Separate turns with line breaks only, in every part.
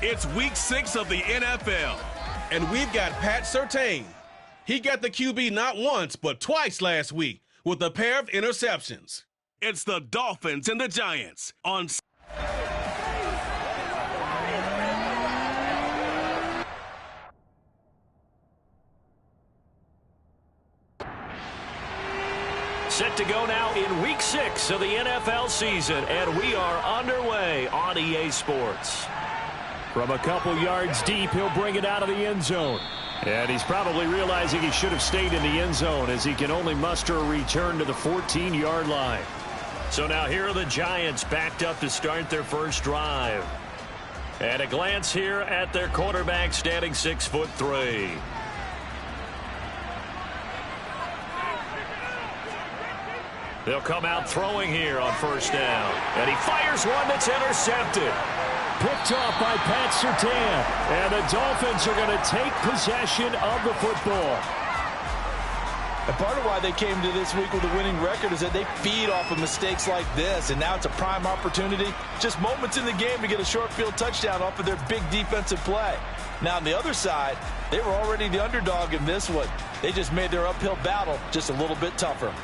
It's week 6 of the NFL, and we've got Pat Surtain. He got the QB not once, but twice last week with a pair of interceptions. It's the Dolphins and the Giants on
Set to go now in week 6 of the NFL season, and we are underway on EA Sports. From a couple yards deep, he'll bring it out of the end zone. And he's probably realizing he should have stayed in the end zone as he can only muster a return to the 14-yard line. So now here are the Giants backed up to start their first drive. And a glance here at their quarterback standing 6'3". They'll come out throwing here on first down. And he fires one that's intercepted. Picked off by Pat Surtain. And the Dolphins are going to take possession of the football.
And part of why they came to this week with a winning record is that they feed off of mistakes like this. And now it's a prime opportunity. Just moments in the game to get a short field touchdown off of their big defensive play. Now on the other side, they were already the underdog in this one. They just made their uphill battle just a little bit tougher.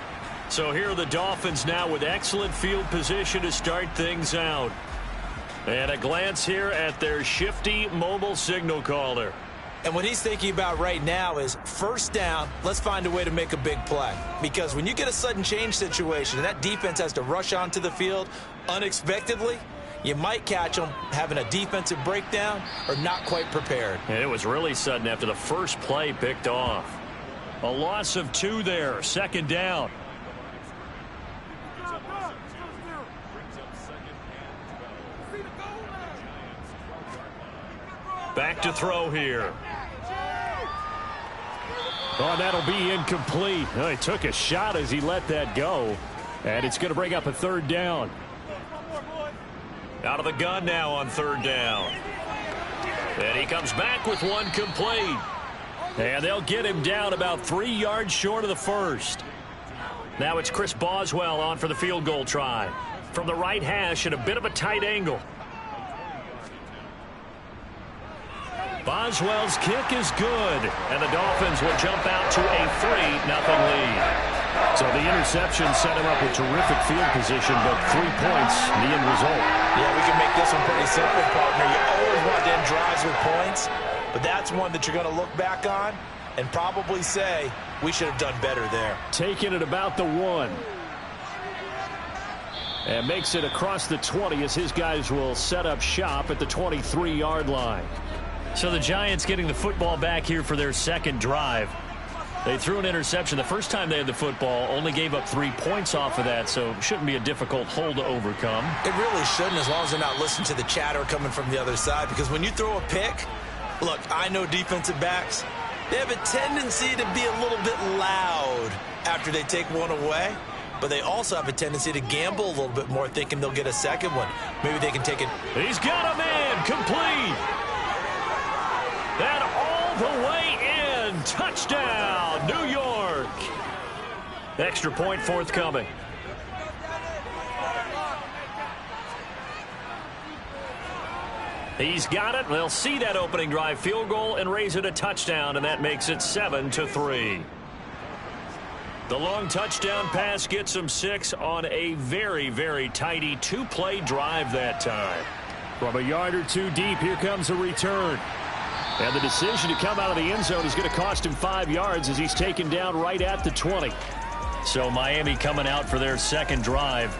So here are the Dolphins now with excellent field position to start things out. And a glance here at their shifty mobile signal caller.
And what he's thinking about right now is first down, let's find a way to make a big play. Because when you get a sudden change situation and that defense has to rush onto the field unexpectedly, you might catch them having a defensive breakdown or not quite prepared.
And it was really sudden after the first play picked off. A loss of 2 there, second down. Back to throw here. Oh, that'll be incomplete. Oh, he took a shot as he let that go. And it's going to bring up a third down. Out of the gun now on third down. And he comes back with one complete. And they'll get him down about 3 yards short of the first. Now it's Chris Boswell on for the field goal try. From the right hash at a bit of a tight angle. Boswell's kick is good, and the Dolphins will jump out to a 3-0 lead. So the interception set him up with terrific field position, but 3 points, the end result.
Yeah, we can make this one pretty simple, partner. You always want to end drives with points, but that's one that you're going to look back on and probably say, we should have done better there.
Taking it about the 1. And makes it across the 20 as his guys will set up shop at the 23-yard line. So the Giants getting the football back here for their second drive. They threw an interception the first time they had the football, only gave up 3 points off of that, so it shouldn't be a difficult hole to overcome.
It really shouldn't, as long as they're not listening to the chatter coming from the other side, because when you throw a pick, look, I know defensive backs, they have a tendency to be a little bit loud after they take one away, but they also have a tendency to gamble a little bit more, thinking they'll get a second one. Maybe they can take it.
He's got him in, complete. And all the way in. Touchdown, New York. Extra point forthcoming. He's got it. They'll see that opening drive field goal and raise it a touchdown, and that makes it 7-3. The long touchdown pass gets him 6 on a very, very tidy 2-play drive that time. From a yard or 2 deep, here comes a return. And the decision to come out of the end zone is going to cost him 5 yards as he's taken down right at the 20. So Miami coming out for their second drive.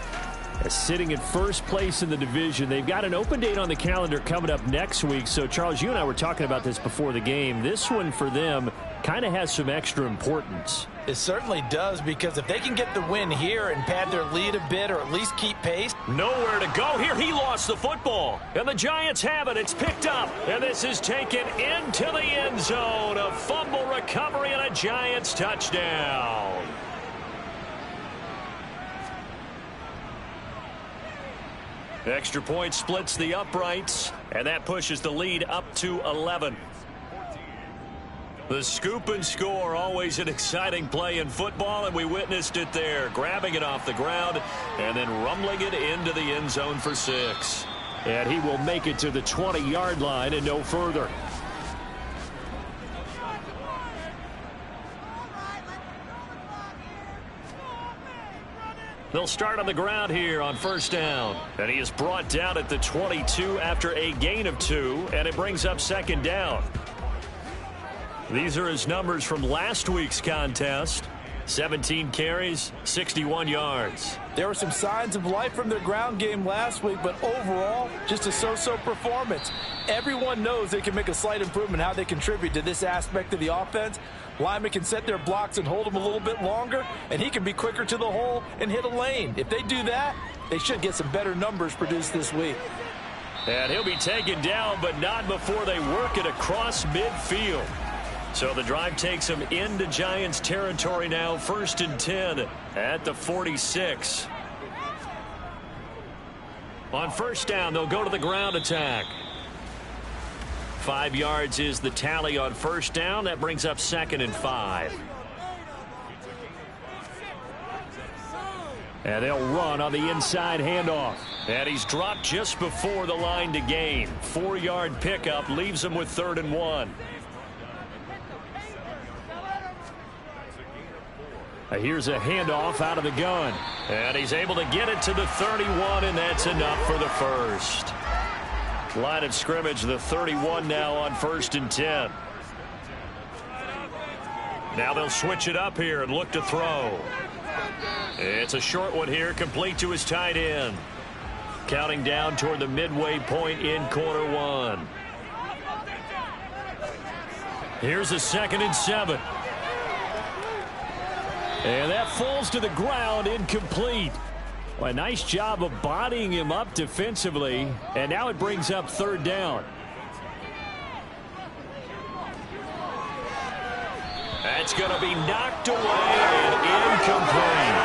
Sitting in first place in the division. They've got an open date on the calendar coming up next week. So, Charles, you and I were talking about this before the game. This one for them kind of has some extra importance.
It certainly does, because if they can get the win here and pad their lead a bit or at least keep pace.
Nowhere to go here. He lost the football. And the Giants have it. It's picked up. And this is taken into the end zone. A fumble recovery and a Giants touchdown. Extra point splits the uprights, and that pushes the lead up to 11. The scoop and score, always an exciting play in football, and we witnessed it there, grabbing it off the ground and then rumbling it into the end zone for 6. And he will make it to the 20-yard line and no further. They'll start on the ground here on first down. And he is brought down at the 22 after a gain of 2, and it brings up second down. These are his numbers from last week's contest. 17 carries, 61 yards.
There were some signs of life from their ground game last week, but overall, just a so-so performance. Everyone knows they can make a slight improvement how they contribute to this aspect of the offense. Linemen can set their blocks and hold them a little bit longer, and he can be quicker to the hole and hit a lane. If they do that, they should get some better numbers produced this week.
And he'll be taken down, but not before they work it across midfield. So the drive takes him into Giants territory now, 1st and 10 at the 46. On first down, they'll go to the ground attack. 5 yards is the tally on first down. That brings up 2nd and 5. And they'll run on the inside handoff. And he's dropped just before the line to gain. 4-yard pickup leaves him with 3rd and 1. Here's a handoff out of the gun. And he's able to get it to the 31, and that's enough for the first. Line of scrimmage, the 31 now on 1st and 10. Now they'll switch it up here and look to throw. It's a short one here, complete to his tight end. Counting down toward the midway point in quarter 1. Here's a 2nd and 7. And that falls to the ground, incomplete. Well, a nice job of bodying him up defensively. And now it brings up 3rd down. That's going to be knocked away and incomplete.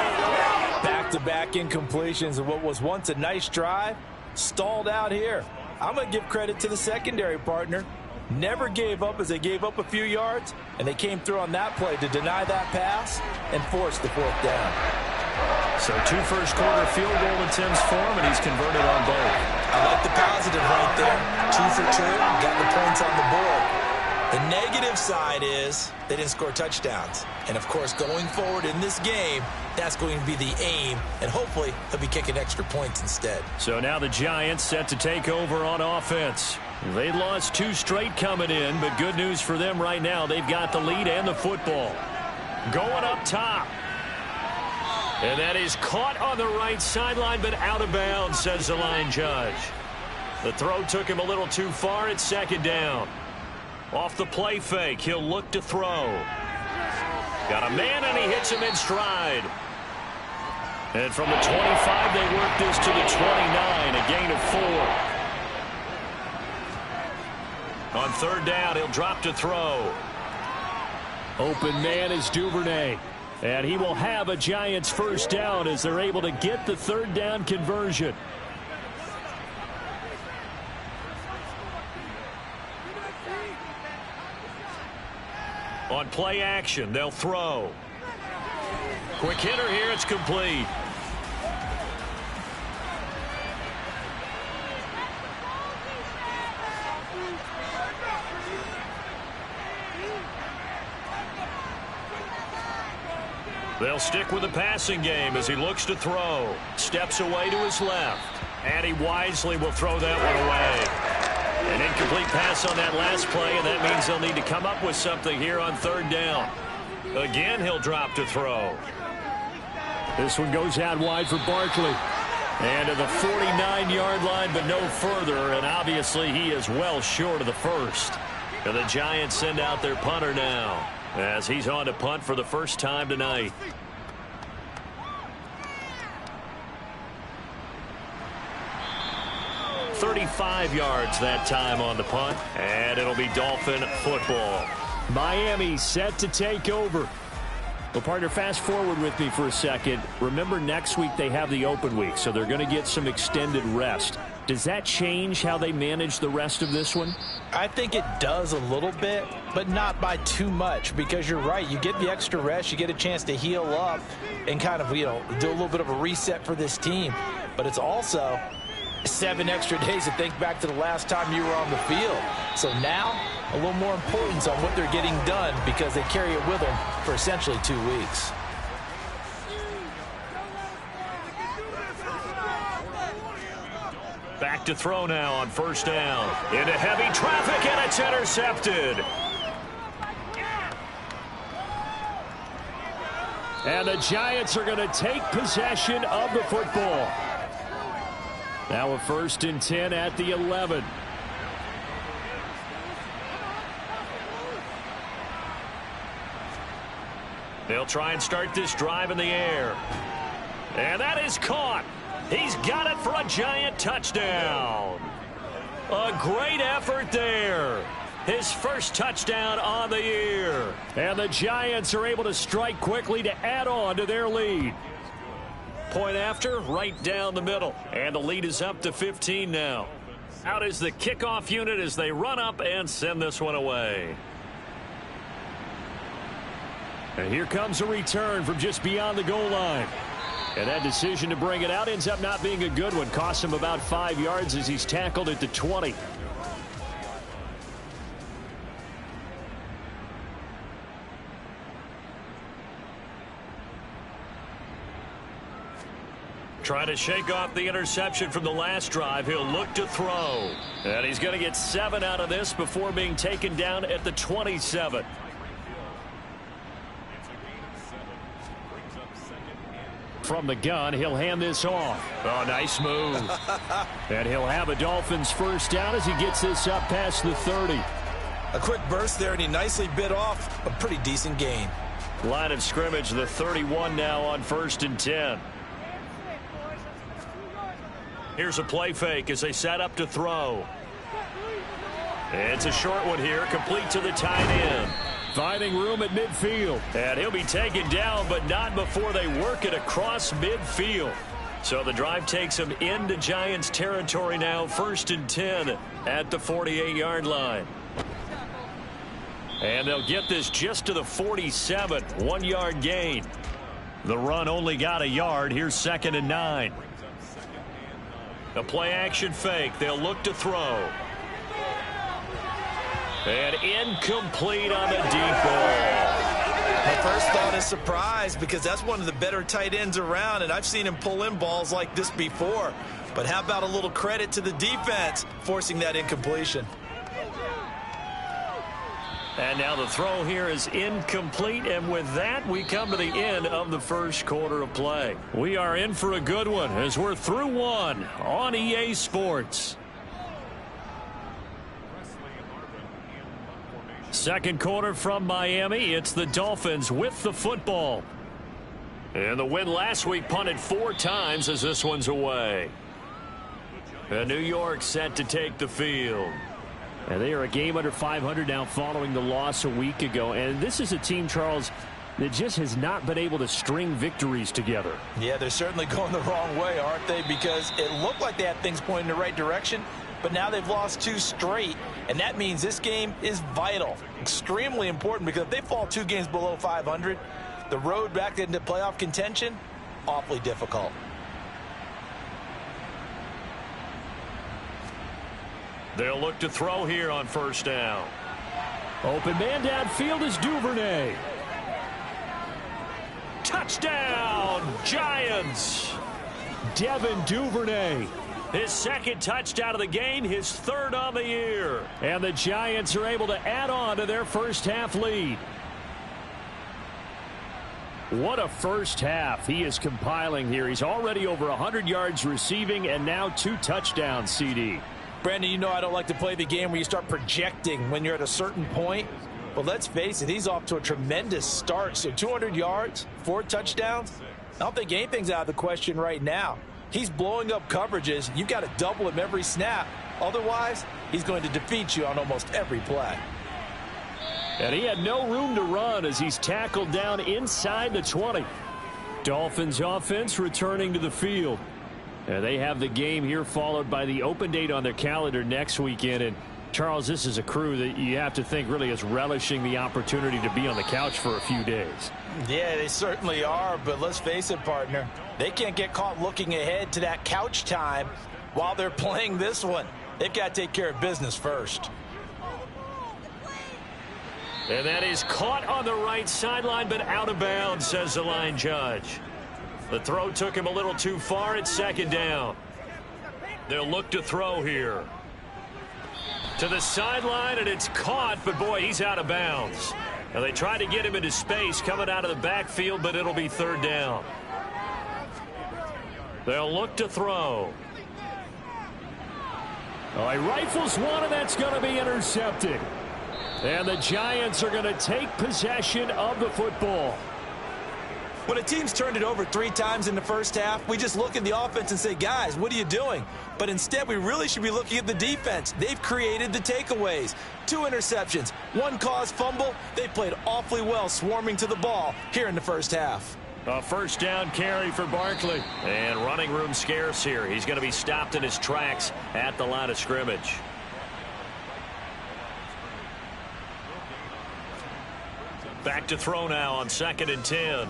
Back-to-back incompletions of what was once a nice drive, stalled out here. I'm going to give credit to the secondary partner. Never gave up as they gave up a few yards, and they came through on that play to deny that pass and force the 4th down.
So 2 first-quarter field goal attempts for him, and he's converted on both.
I like the positive right there. 2 for 2, got the points on the board. The negative side is they didn't score touchdowns. And, of course, going forward in this game, that's going to be the aim, and hopefully he'll be kicking extra points instead.
So now the Giants set to take over on offense. They lost 2 straight coming in, but good news for them right now. They've got the lead and the football. Going up top. And that is caught on the right sideline, but out of bounds, says the line judge. The throw took him a little too far. It's 2nd down. Off the play fake, he'll look to throw. Got a man, and he hits him in stride. And from the 25, they work this to the 29, a gain of 4. On 3rd down, he'll drop to throw. Open man is Duvernay. And he will have a Giants first down as they're able to get the 3rd down conversion. On play action, they'll throw. Quick hitter here, it's complete. They'll stick with the passing game as he looks to throw. Steps away to his left. And he wisely will throw that one away. An incomplete pass on that last play, and that means they'll need to come up with something here on 3rd down. Again, he'll drop to throw. This one goes out wide for Barkley. And to the 49-yard line, but no further, and obviously he is well short of the first. And the Giants send out their punter now, as he's on to punt for the first time tonight. "35 yards that time on the punt, and it'll be Dolphin football. Miami set to take over. Well, partner, fast forward with me for a second. Remember, next week they have the open week, so they're going to get some extended rest. Does that change how they manage the rest of this one?
I think it does a little bit, but not by too much, because you're right. You get the extra rest. You get a chance to heal up and kind of, do a little bit of a reset for this team. But it's also 7 extra days to think back to the last time you were on the field. So now, a little more importance on what they're getting done because they carry it with them for essentially 2 weeks.
Back to throw now on first down. Into heavy traffic, and it's intercepted. And the Giants are going to take possession of the football. Now a 1st and 10 at the 11. They'll try and start this drive in the air. And that is caught. He's got it for a Giant touchdown. A great effort there. His first touchdown on the year. And the Giants are able to strike quickly to add on to their lead. Point after, right down the middle. And the lead is up to 15 now. Out is the kickoff unit as they run up and send this one away. And here comes a return from just beyond the goal line. And that decision to bring it out ends up not being a good one. Costs him about 5 yards as he's tackled at the 20. Trying to shake off the interception from the last drive. He'll look to throw. And he's going to get 7 out of this before being taken down at the 27. From the gun, he'll hand this off. Oh, nice move. And he'll have a Dolphins first down as he gets this up past the 30.
A quick burst there, and he nicely bit off a pretty decent gain.
Line of scrimmage, the 31 now on 1st and 10. Here's a play fake as they set up to throw. It's a short one here, complete to the tight end. Finding room at midfield. And he'll be taken down, but not before they work it across midfield. So the drive takes him into Giants territory now, 1st and 10 at the 48-yard line. And they'll get this just to the 47, 1-yard gain. The run only got a yard. Here's 2nd and 9. A play-action fake. They'll look to throw. And incomplete on the deep ball.
My first thought is surprise because that's one of the better tight ends around, and I've seen him pull in balls like this before. But how about a little credit to the defense forcing that incompletion?
And now the throw here is incomplete, and with that we come to the end of the first quarter of play. We are in for a good one as we're through one on EA Sports. Second quarter from Miami. It's the Dolphins with the football. And the win last week punted 4 times as this one's away. And New York set to take the field. And they are a game under 500 now following the loss a week ago. And this is a team, Charles, that just has not been able to string victories together.
Yeah, they're certainly going the wrong way, aren't they? Because it looked like they had things pointing in the right direction, but now they've lost 2 straight, and that means this game is vital, extremely important, because if they fall 2 games below 500, the road back into playoff contention, awfully difficult.
They'll look to throw here on first down. Open man downfield is Duvernay. Touchdown, Giants! Devin Duvernay. His 2nd touchdown of the game, his 3rd on the year. And the Giants are able to add on to their first half lead. What a first half he is compiling here. He's already over 100 yards receiving and now 2 touchdowns, CD.
Brandon, you know I don't like to play the game where you start projecting when you're at a certain point. But let's face it, he's off to a tremendous start. So 200 yards, 4 touchdowns. I don't think anything's out of the question right now. He's blowing up coverages. You've got to double him every snap. Otherwise, he's going to defeat you on almost every play.
And he had no room to run as he's tackled down inside the 20. Dolphins offense returning to the field. And they have the game here followed by the open date on their calendar next weekend. And Charles, this is a crew that you have to think really is relishing the opportunity to be on the couch for a few days.
Yeah, they certainly are, but let's face it, partner. They can't get caught looking ahead to that couch time while they're playing this one. They've got to take care of business first.
And that is caught on the right sideline, but out of bounds, says the line judge. The throw took him a little too far. It's second down. They'll look to throw here. To the sideline, and it's caught, but boy, he's out of bounds. Now they tried to get him into space coming out of the backfield, but it'll be third down. They'll look to throw.
Oh, he rifles one, and that's going to be intercepted. And the Giants are going to take possession of the football.
When a team's turned it over 3 times in the first half, we just look at the offense and say, guys, what are you doing? But instead, we really should be looking at the defense. They've created the takeaways. 2 interceptions, 1 caused fumble. They played awfully well swarming to the ball here in the first half.
A first down carry for Barkley. And running room scarce here. He's going to be stopped in his tracks at the line of scrimmage. Back to throw now on 2nd and 10.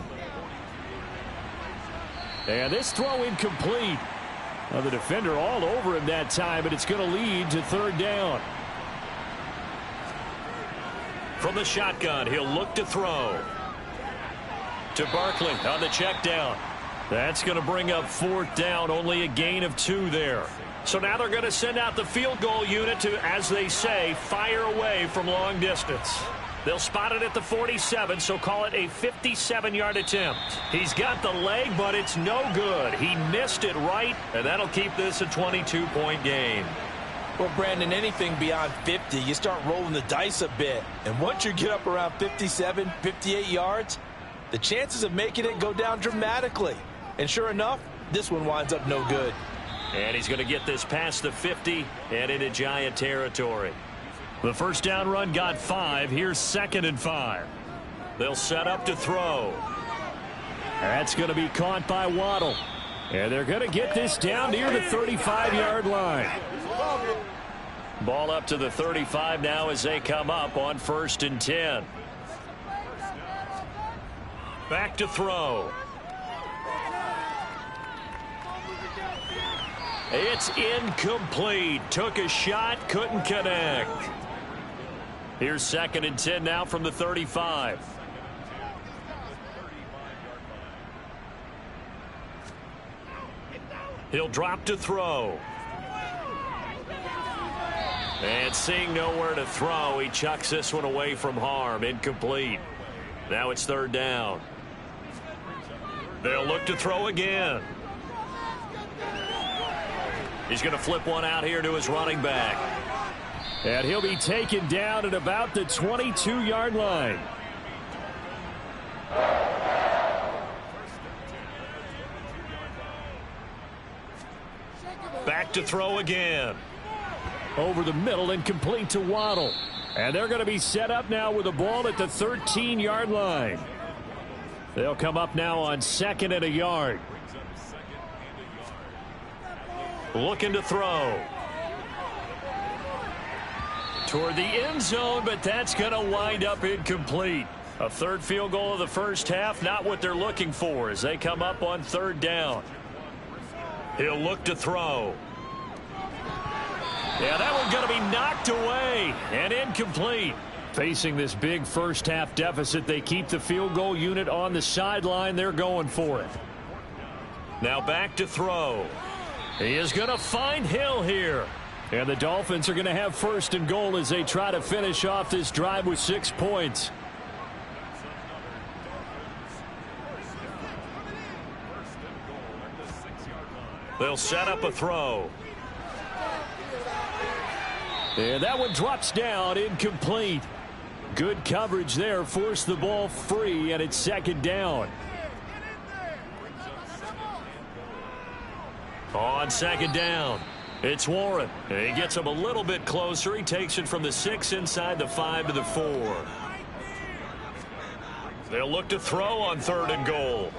And this throw incomplete. Well, the defender all over him that time, but it's going to lead to third down.
From the shotgun, he'll look to throw. To Barkley on the check down. That's going to bring up 4th down, only a gain of 2 there. So now they're going to send out the field goal unit to, as they say, fire away from long distance. They'll spot it at the 47, so call it a 57-yard attempt. He's got the leg, but it's no good. He missed it right, and that'll keep this a 22-point game.
Well, Brandon, anything beyond 50, you start rolling the dice a bit. And once you get up around 57, 58 yards, the chances of making it go down dramatically. And sure enough, this one winds up no good.
And he's going to get this past the 50 and into Giant territory.
The first down run got 5. Here's 2nd and 5.
They'll set up to throw.
That's going to be caught by Waddle. And they're going to get this down near the 35-yard line.
Ball up to the 35 now as they come up on 1st and 10. Back to throw. It's incomplete. Took a shot, couldn't connect. Here's 2nd and 10 now from the 35. He'll drop to throw. And seeing nowhere to throw, he chucks this one away from harm. Incomplete. Now it's 3rd down. They'll look to throw again. He's going to flip one out here to his running back.
And he'll be taken down at about the 22-yard line.
Back to throw again.
Over the middle and complete to Waddle. And they're going to be set up now with the ball at the 13-yard line. They'll come up now on 2nd and a yard.
Looking to throw. Toward the end zone, but that's going to wind up incomplete. A 3rd field goal of the first half, not what they're looking for as they come up on 3rd down. He'll look to throw. Yeah, that one's going to be knocked away and incomplete.
Facing this big first half deficit, they keep the field goal unit on the sideline. They're going for it.
Now back to throw. He is going to find Hill here.
And the Dolphins are going to have 1st and goal as they try to finish off this drive with 6 points.
They'll set up a throw.
And that one drops down, incomplete. Good coverage there, forced the ball free, and it's 2nd down.
On 2nd down, it's Warren. He gets him a little bit closer. He takes it from the 6 inside the 5 to the 4. They'll look to throw on 3rd and goal.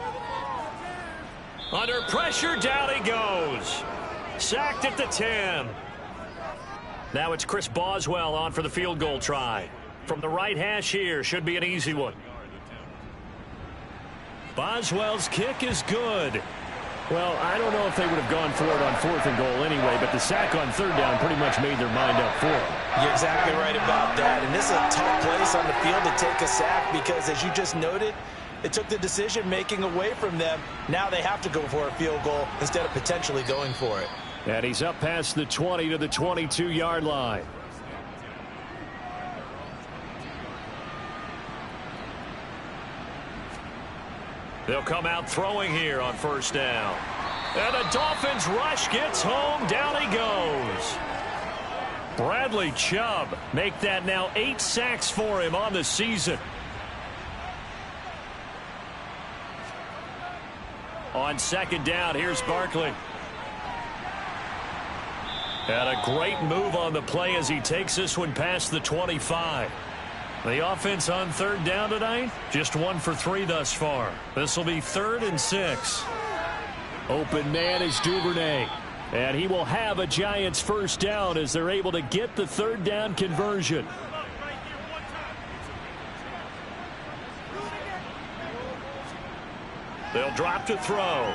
Under pressure, down he goes. Sacked at the 10. Now it's Chris Boswell on for the field goal try. From the right hash here, should be an easy one. Boswell's kick is good.
Well, I don't know if they would have gone for it on 4th and goal anyway, but the sack on 3rd down pretty much made their mind up for it.
You're exactly right about that. And this is a tough place on the field to take a sack because, as you just noted, it took the decision-making away from them. Now they have to go for a field goal instead of potentially going for it.
And he's up past the 20 to the 22-yard line. They'll come out throwing here on 1st down. And the Dolphins rush gets home. Down he goes. Bradley Chubb make that now 8 sacks for him on the season. On 2nd down, here's Barkley. And a great move on the play as he takes this one past the 25. The offense on 3rd down tonight, just 1 for 3 thus far. This will be 3rd and 6. Open man is Duvernay. And he will have a Giants 1st down as they're able to get the 3rd down conversion. They'll drop to throw.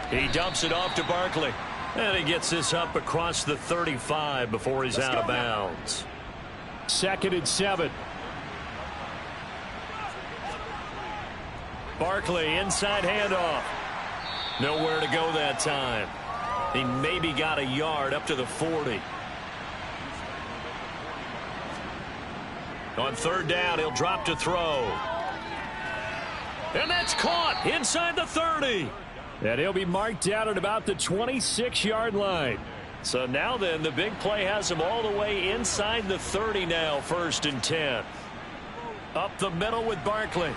He dumps it off to Barkley. And he gets this up across the 35 before he's out of bounds. 2nd and 7. Barkley inside handoff. Nowhere to go that time. He maybe got a yard up to the 40. On 3rd down, he'll drop to throw. And that's caught inside the 30. And he'll be marked down at about the 26-yard line. So now then, the big play has him all the way inside the 30 now, 1st and 10. Up the middle with Barkley.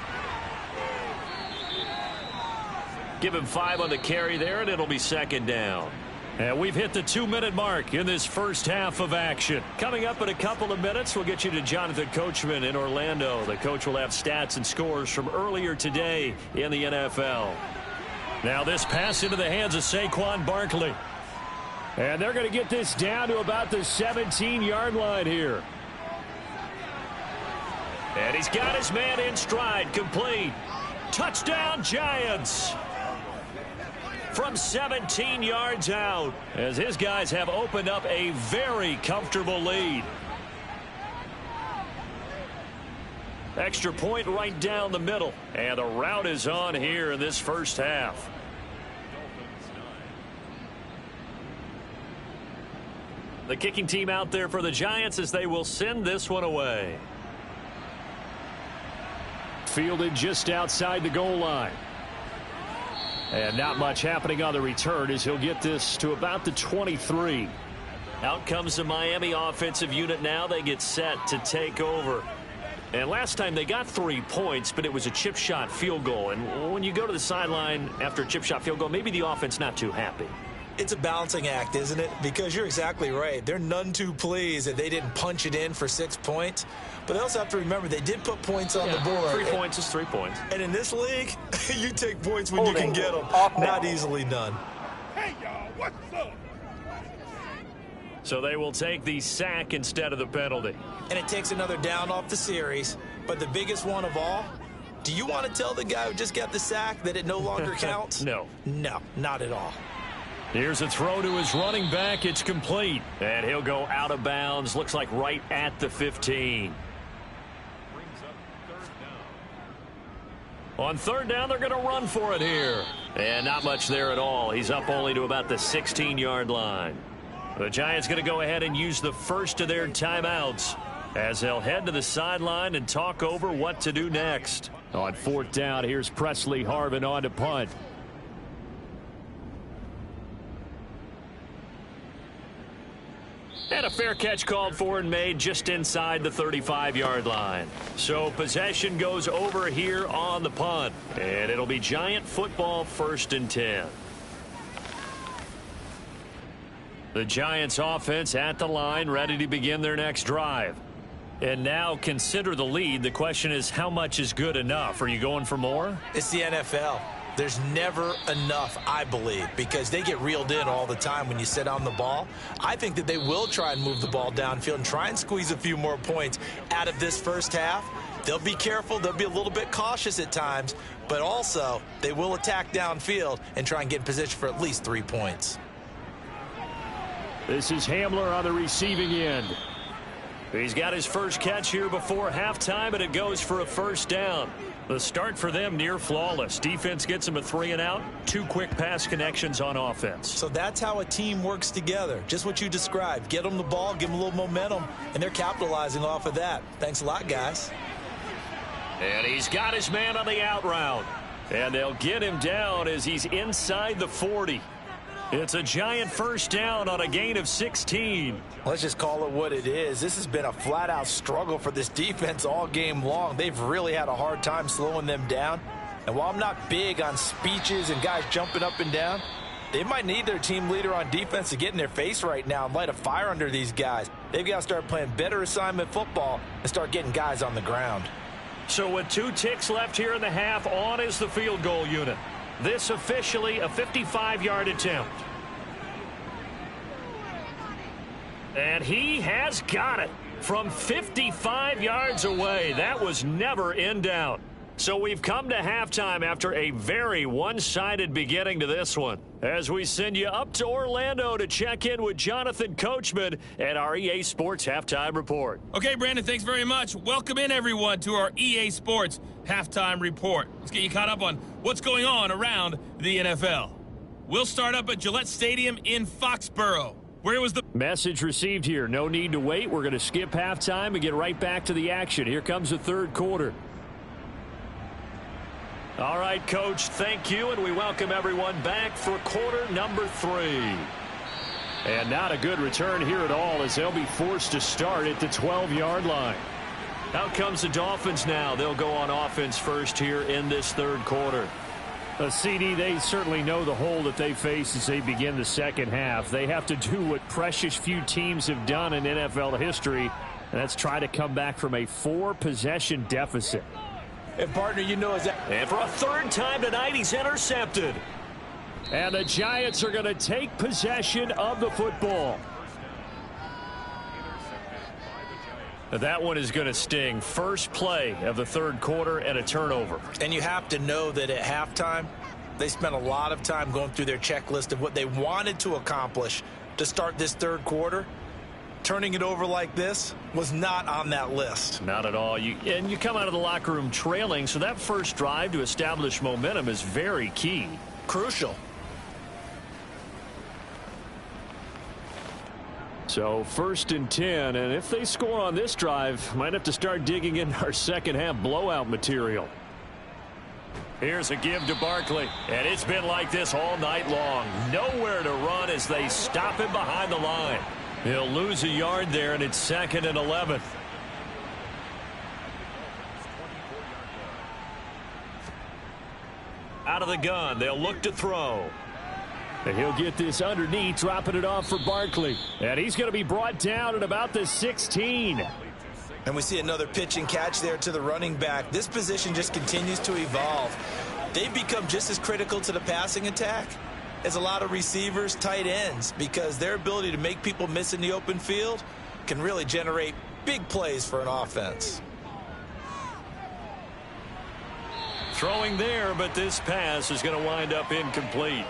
Give him 5 on the carry there, and it'll be 2nd down. And we've hit the 2-minute mark in this first half of action. Coming up in a couple of minutes, we'll get you to Jonathan Coachman in Orlando. The coach will have stats and scores from earlier today in the NFL. Now this pass into the hands of Saquon Barkley. And they're going to get this down to about the 17-yard line here. And he's got his man in stride, complete. Touchdown, Giants. From 17 yards out, as his guys have opened up a very comfortable lead. Extra point right down the middle. And the route is on here in this first half. The kicking team out there for the Giants as they will send this one away. Fielded just outside the goal line. And not much happening on the return as he'll get this to about the 23. Out comes the Miami offensive unit now. They get set to take over. And last time they got 3 points, but it was a chip shot field goal. And when you go to the sideline after a chip shot field goal, maybe the offense not too happy.
It's a balancing act, isn't it? Because you're exactly right. They're none too pleased that they didn't punch it in for 6 points. But they also have to remember they did put points on the board.
3 points is 3 points.
And in this league, you take points when you can get them. Not easily done.
Hey, y'all, what's up?
So they will take the sack instead of the penalty.
And it takes another down off the series. But the biggest one of all, do you want to tell the guy who just got the sack that it no longer counts?
No.
No, not at all.
Here's a throw to his running back. It's complete. And he'll go out of bounds. Looks like right at the 15. On 3rd down, they're going to run for it here. And not much there at all. He's up only to about the 16-yard line. The Giants going to go ahead and use the first of their timeouts as they'll head to the sideline and talk over what to do next. On 4th down, here's Presley Harvin on to punt. And a fair catch called for and made just inside the 35-yard line. So possession goes over here on the punt. And it'll be Giant football 1st and 10. The Giants offense at the line, ready to begin their next drive. And now consider the lead. The question is, how much is good enough? Are you going for more?
It's the NFL. There's never enough, I believe, because they get reeled in all the time when you sit on the ball. I think that they will try and move the ball downfield and try and squeeze a few more points out of this first half. They'll be careful. They'll be a little bit cautious at times, but also they will attack downfield and try and get in position for at least 3 points.
This is Hamler on the receiving end. He's got his first catch here before halftime, and it goes for a first down. The start for them near flawless. Defense gets him a 3-and-out. 2 quick pass connections on offense.
So that's how a team works together. Just what you described. Get them the ball, give them a little momentum, and they're capitalizing off of that. Thanks a lot, guys.
And he's got his man on the out route. And they'll get him down as he's inside the 40. It's a Giant first down on a gain of 16.
Let's just call it what it is. This has been a flat-out struggle for this defense all game long. They've really had a hard time slowing them down. And while I'm not big on speeches and guys jumping up and down, they might need their team leader on defense to get in their face right now and light a fire under these guys. They've got to start playing better assignment football and start getting guys on the ground.
So with 2 ticks left here in the half, on is the field goal unit. This officially a 55-yard attempt. And he has got it from 55 yards away. That was never in doubt. So we've come to halftime after a very one-sided beginning to this one. As we send you up to Orlando to check in with Jonathan Coachman at our EA Sports Halftime Report.
Okay, Brandon, thanks very much. Welcome in, everyone, to our EA Sports Halftime Report. Let's get you caught up on what's going on around the NFL. We'll start up at Gillette Stadium in Foxborough, where it was the
message received here. No need to wait. We're going to skip halftime and get right back to the action. Here comes the third quarter. All right, Coach, thank you, and we welcome everyone back for quarter number 3. And not a good return here at all, as they'll be forced to start at the 12-yard line. Out comes the Dolphins now. They'll go on offense first here in this third quarter. CD, they certainly know the hole that they face as they begin the second half. They have to do what precious few teams have done in NFL history, and that's try to come back from a 4-possession deficit.
And, partner, you know,
and for a third time tonight, he's intercepted. And the Giants are going to take possession of the football. That one is going to sting. First play of the third quarter and a turnover.
And you have to know that at halftime, they spent a lot of time going through their checklist of what they wanted to accomplish to start this third quarter. Turning it over like this was not on that list.
Not at all. You come out of the locker room trailing, so that first drive to establish momentum is very key.
Crucial.
So 1st and 10, and if they score on this drive, might have to start digging in our second half blowout material. Here's a give to Barkley, and it's been like this all night long. Nowhere to run as they stop him behind the line. He'll lose a yard there, and it's 2nd and 11. Out of the gun, they'll look to throw. And he'll get this underneath, dropping it off for Barkley. And he's going to be brought down at about the 16.
And we see another pitch and catch there to the running back. This position just continues to evolve. They've become just as critical to the passing attack as a lot of receivers, tight ends, because their ability to make people miss in the open field can really generate big plays for an offense.
Throwing there, but this pass is going to wind up incomplete.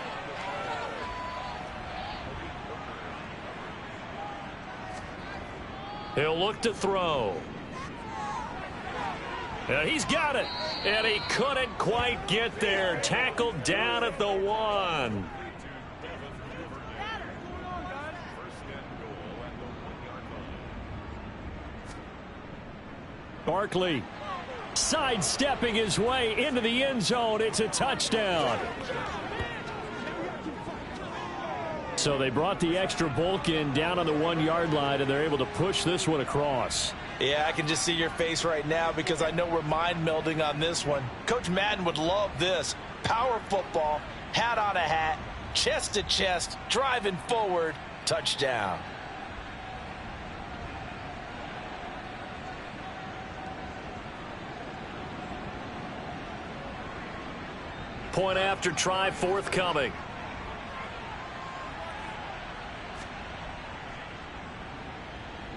He'll look to throw. And he's got it. And he couldn't quite get there. Tackled down at the 1. Barkley sidestepping his way into the end zone. It's a touchdown. So they brought the extra bulk in down on the 1-yard line, and they're able to push this one across.
Yeah, I can just see your face right now because I know we're mind melding on this one. Coach Madden would love this. Power football, hat on a hat, chest to chest, driving forward, touchdown.
Point after try forthcoming.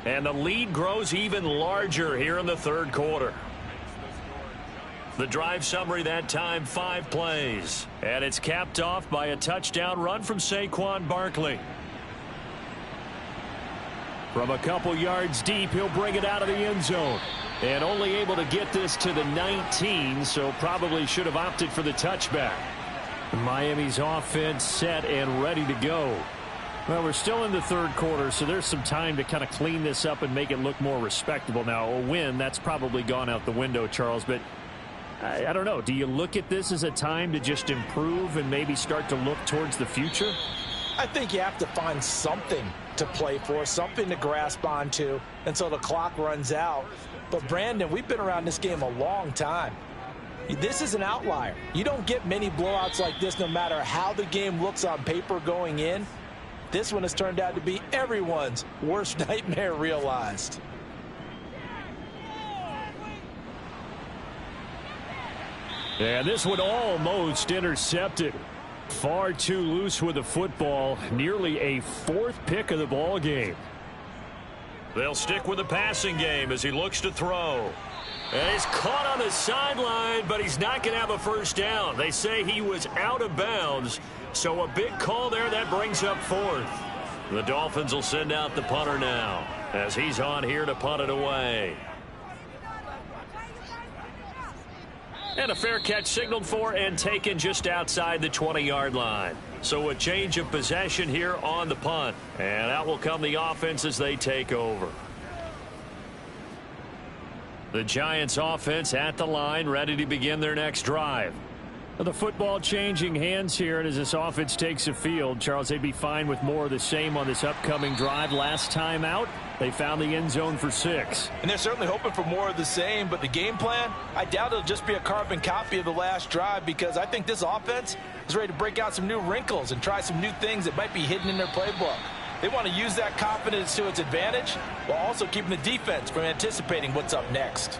And the lead grows even larger here in the third quarter.
The drive summary that time, 5 plays. And it's capped off by a touchdown run from Saquon Barkley. From a couple yards deep, he'll bring it out of the end zone. And only able to get this to the 19, so probably should have opted for the touchback. Miami's offense set and ready to go. Well, we're still in the third quarter, so there's some time to kind of clean this up and make it look more respectable. Now, a win, that's probably gone out the window, Charles, but I don't know. Do you look at this as a time to just improve and maybe start to look towards the future?
I think you have to find something to play for, something to grasp onto until the clock runs out. But, Brandon, we've been around this game a long time. This is an outlier. You don't get many blowouts like this no matter how the game looks on paper going in. This one has turned out to be everyone's worst nightmare realized.
And this one almost intercepted. Far too loose with the football. Nearly a 4th pick of the ball game. They'll stick with the passing game as he looks to throw. And he's caught on the sideline, but he's not going to have a first down. They say he was out of bounds. So a big call there that brings up 4th. The Dolphins will send out the punter now as he's on here to punt it away. And a fair catch signaled for and taken just outside the 20-yard line. So a change of possession here on the punt. And out will come the offense as they take over. The Giants offense at the line, ready to begin their next drive. The football changing hands here, and as this offense takes the field, Charles, they'd be fine with more of the same on this upcoming drive. Last time out, they found the end zone for 6.
And they're certainly hoping for more of the same, but the game plan, I doubt it'll just be a carbon copy of the last drive, because I think this offense is ready to break out some new wrinkles and try some new things that might be hidden in their playbook. They want to use that confidence to its advantage while also keeping the defense from anticipating what's up next.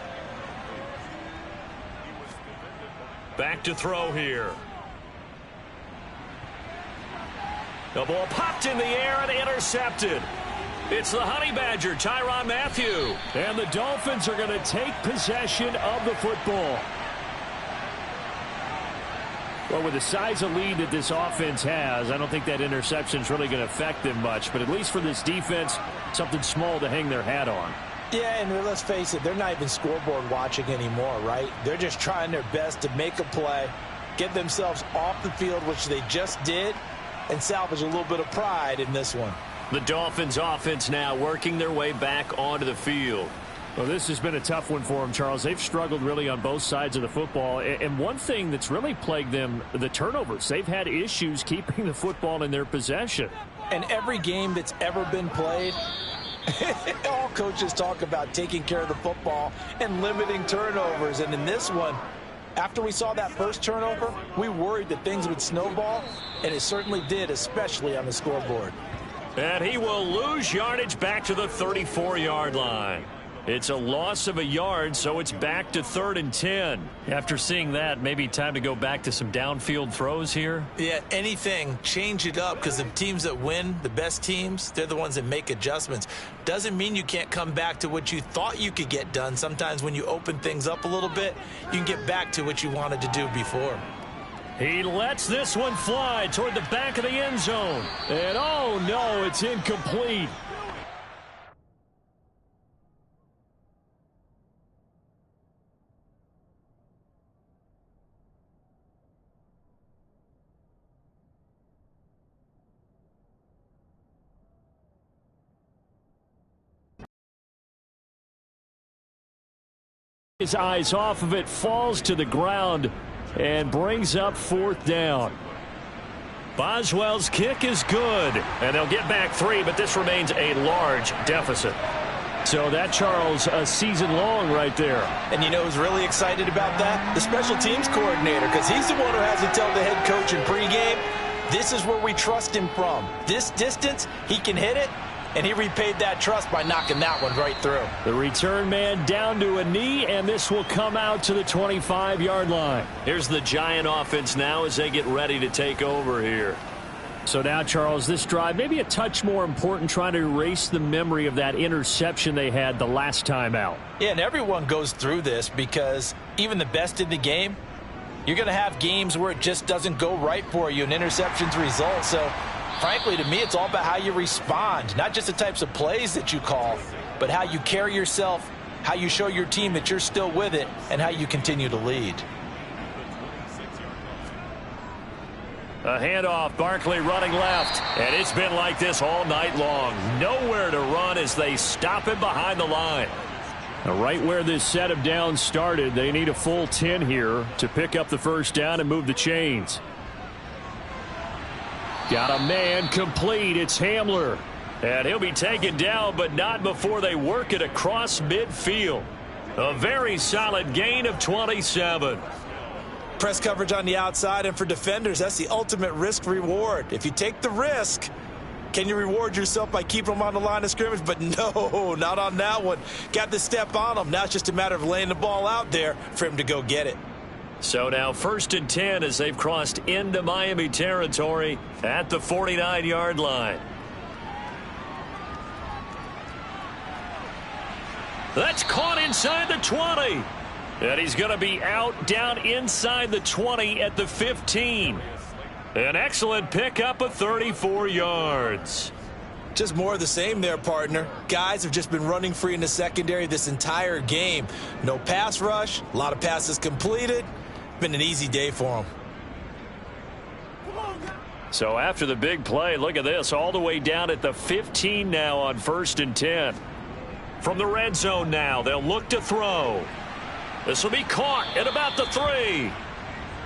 Back to throw here. The ball popped in the air and intercepted. It's the Honey Badger, Tyrann Mathieu. And the Dolphins are going to take possession of the football. Well, with the size of lead that this offense has, I don't think that interception is really going to affect them much. But at least for this defense, something small to hang their hat on.
Yeah, and let's face it, they're not even scoreboard watching anymore, right? They're just trying their best to make a play, get themselves off the field, which they just did, and salvage a little bit of pride in this one.
The Dolphins offense now working their way back onto the field. Well, this has been a tough one for them, Charles. They've struggled really on both sides of the football. And one thing that's really plagued them, the turnovers. They've had issues keeping the football in their possession.
And every game that's ever been played, all coaches talk about taking care of the football and limiting turnovers. And in this one, after we saw that first turnover, we worried that things would snowball, and it certainly did, especially on the scoreboard.
And he will lose yardage back to the 34-yard line. It's a loss of a yard, so it's back to 3rd and 10. After seeing that, maybe time to go back to some downfield throws here.
Yeah, anything, change it up, because the teams that win, the best teams, they're the ones that make adjustments. Doesn't mean you can't come back to what you thought you could get done. Sometimes when you open things up a little bit, you can get back to what you wanted to do before.
He lets this one fly toward the back of the end zone. And oh no, it's incomplete. His eyes off of it, falls to the ground, and brings up 4th down. Boswell's kick is good, and they'll get back 3, but this remains a large deficit. So that, Charles, a season long right there.
And you know who's really excited about that? The special teams coordinator, because he's the one who has to tell the head coach in pregame, this is where we trust him from. This distance, he can hit it. And he repaid that trust by knocking that one right through.
The return man down to a knee, and this will come out to the 25-yard line. Here's the Giant offense now as they get ready to take over here. So now, Charles, this drive maybe a touch more important, trying to erase the memory of that interception they had the last time out.
Yeah, and everyone goes through this because even the best in the game, you're going to have games where it just doesn't go right for you and interceptions result. So, frankly, to me, it's all about how you respond, not just the types of plays that you call, but how you carry yourself, how you show your team that you're still with it, and how you continue to lead.
A handoff, Barkley running left, and it's been like this all night long. Nowhere to run as they stop him behind the line.
Right where this set of downs started, they need a full 10 here to pick up the first down and move the chains. Got a man complete. It's Hamler.
And he'll be taken down, but not before they work it across midfield. A very solid gain of 27.
Press coverage on the outside, and for defenders, that's the ultimate risk reward. If you take the risk, can you reward yourself by keeping them on the line of scrimmage? But no, not on that one. Got to step on them. Now it's just a matter of laying the ball out there for him to go get it.
So now 1st and 10 as they've crossed into Miami territory at the 49-yard line. That's caught inside the 20. And he's going to be out down inside the 20 at the 15. An excellent pickup of 34 yards.
Just more of the same there, partner. Guys have just been running free in the secondary this entire game. No pass rush, a lot of passes completed. Been an easy day for them.
So after the big play, look at this, all the way down at the 15 now on 1st and 10. From the red zone now, they'll look to throw. This will be caught at about the 3.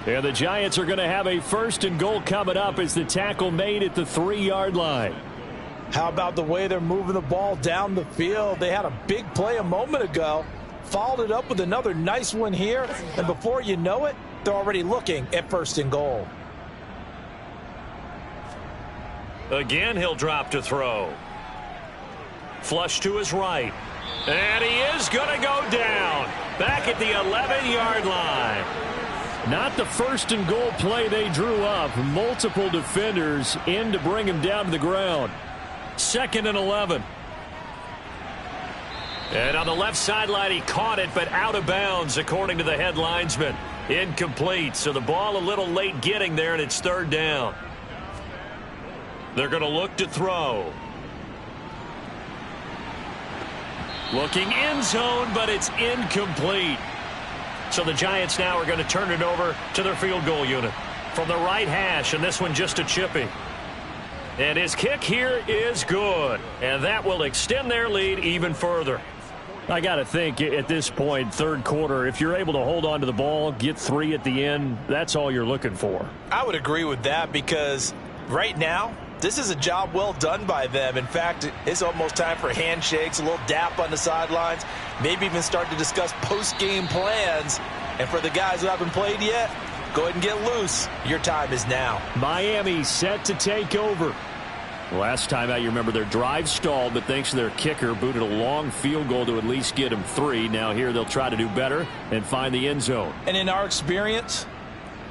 And the Giants are going to have a 1st and goal coming up as the tackle made at the 3-yard line.
How about the way they're moving the ball down the field? They had a big play a moment ago, followed it up with another nice one here, and before you know it, they're already looking at 1st and goal.
Again, he'll drop to throw. Flush to his right. And he is going to go down back at the 11-yard line.
Not the 1st and goal play they drew up. Multiple defenders in to bring him down to the ground.
2nd and 11. And on the left sideline, he caught it, but out of bounds, according to the head linesman. Incomplete, so the ball a little late getting there, and it's 3rd down. They're going to look to throw. Looking end zone, but it's incomplete. So the Giants now are going to turn it over to their field goal unit. From the right hash, and this one just a chippy. And his kick here is good. And that will extend their lead even further.
I got to think at this point, 3rd quarter, if you're able to hold on to the ball, get 3 at the end, that's all you're looking for.
I would agree with that because right now, this is a job well done by them. In fact, it's almost time for handshakes, a little dap on the sidelines, maybe even start to discuss post-game plans. And for the guys who haven't played yet, go ahead and get loose. Your time is now.
Miami set to take over. Last time out, you remember their drive stalled, but thanks to their kicker, booted a long field goal to at least get them 3. Now here they'll try to do better and find the end zone.
And in our experience,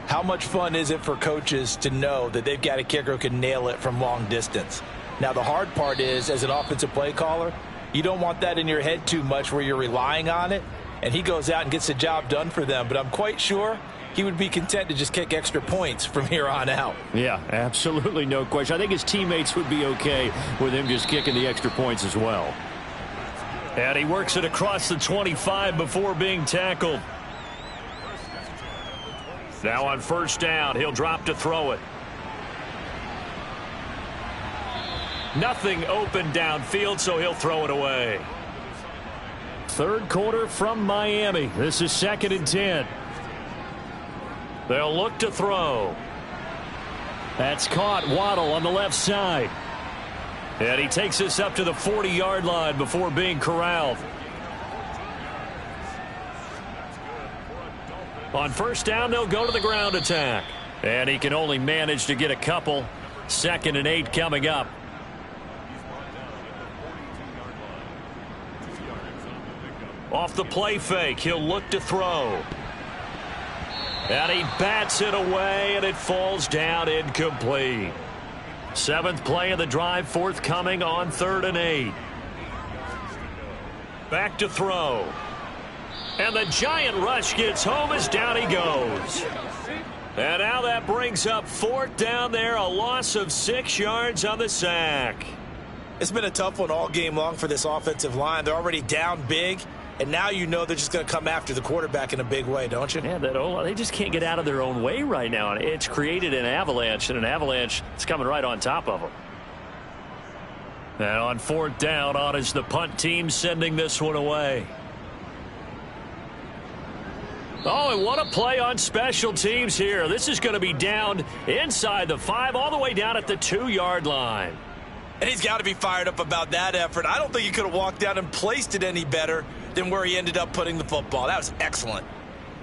how much fun is it for coaches to know that they've got a kicker who can nail it from long distance? Now, the hard part is, as an offensive play caller, you don't want that in your head too much where you're relying on it, and he goes out and gets the job done for them. But I'm quite sure he would be content to just kick extra points from here on out.
Yeah, absolutely no question. I think his teammates would be okay with him just kicking the extra points as well.
And he works it across the 25 before being tackled. Now on 1st down, he'll drop to throw it. Nothing open downfield, so he'll throw it away.
3rd quarter from Miami. This is 2nd and 10.
They'll look to throw.
That's caught. Waddle on the left side.
And he takes this up to the 40-yard line before being corralled. On 1st down, they'll go to the ground attack. And he can only manage to get a couple. 2nd and 8 coming up. Off the play fake, he'll look to throw. And he bats it away, and it falls down incomplete. 7th play of the drive, forthcoming on 3rd and 8. Back to throw. And the Giant rush gets home as down he goes. And now that brings up 4th down there, a loss of 6 yards on the sack.
It's been a tough one all game long for this offensive line. They're already down big, and now you know they're just going to come after the quarterback in a big way, don't you?
Yeah, they just can't get out of their own way right now. And it's created an avalanche, and an avalanche is coming right on top of them. And on 4th down, on is the punt team sending this one away. Oh, and what a play on special teams here. This is going to be down inside the 5, all the way down at the 2-yard line.
And he's got to be fired up about that effort. I don't think he could have walked down and placed it any better than where he ended up putting the football. That was excellent.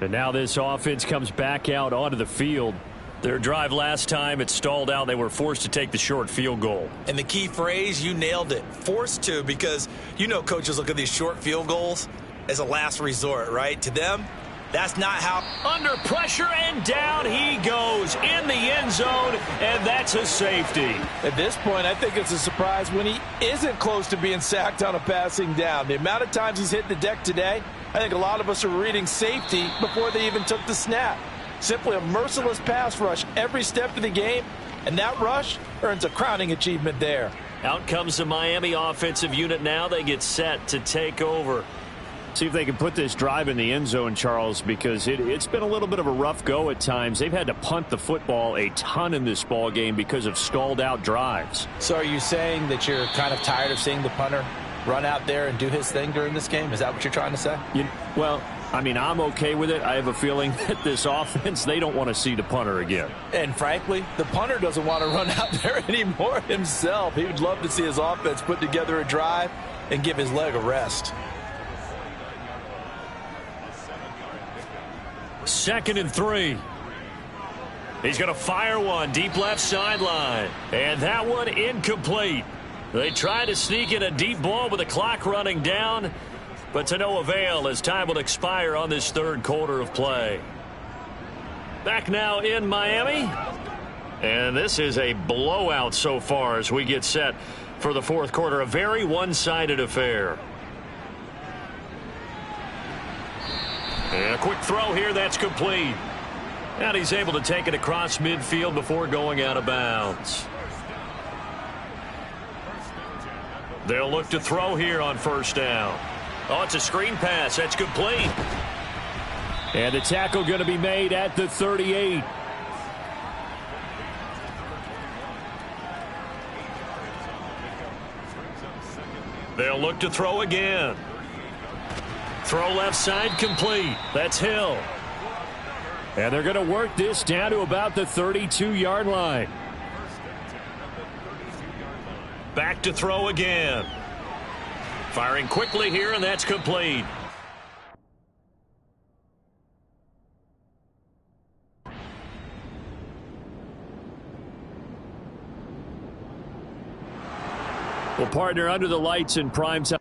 And now this offense comes back out onto the field. Their drive last time, it stalled out. They were forced to take the short field goal.
And the key phrase, you nailed it, forced to, because you know coaches look at these short field goals as a last resort, right? To them, that's not how.
Under pressure, and down he goes in the end zone, and that's a safety.
At this point, I think it's a surprise when he isn't close to being sacked on a passing down. The amount of times he's hit the deck today, I think a lot of us are reading safety before they even took the snap. Simply a merciless pass rush every step of the game, and that rush earns a crowning achievement there.
Out comes the Miami offensive unit now. They get set to take over.
See if they can put this drive in the end zone, Charles, because it's been a little bit of a rough go at times. They've had to punt the football a ton in this ball game because of stalled out drives.
So are you saying that you're kind of tired of seeing the punter run out there and do his thing during this game? Is that what you're trying to say?
Well, I mean, I'm okay with it. I have a feeling that this offense, they don't want to see the punter again.
And frankly, the punter doesn't want to run out there anymore himself. He would love to see his offense put together a drive and give his leg a rest.
2nd and 3. He's going to fire one deep left sideline. And that one incomplete. They try to sneak in a deep ball with the clock running down, but to no avail as time will expire on this 3rd quarter of play. Back now in Miami. And this is a blowout so far as we get set for the 4th quarter. A very one-sided affair. And a quick throw here, that's complete. And he's able to take it across midfield before going out of bounds. They'll look to throw here on 1st down. Oh, it's a screen pass. That's complete.
And the tackle going to be made at the 38.
They'll look to throw again. Throw left side complete. That's Hill.
And they're going to work this down to about the 32-yard line.
Back to throw again. Firing quickly here, and that's complete.
Well, partner, under the lights in prime time.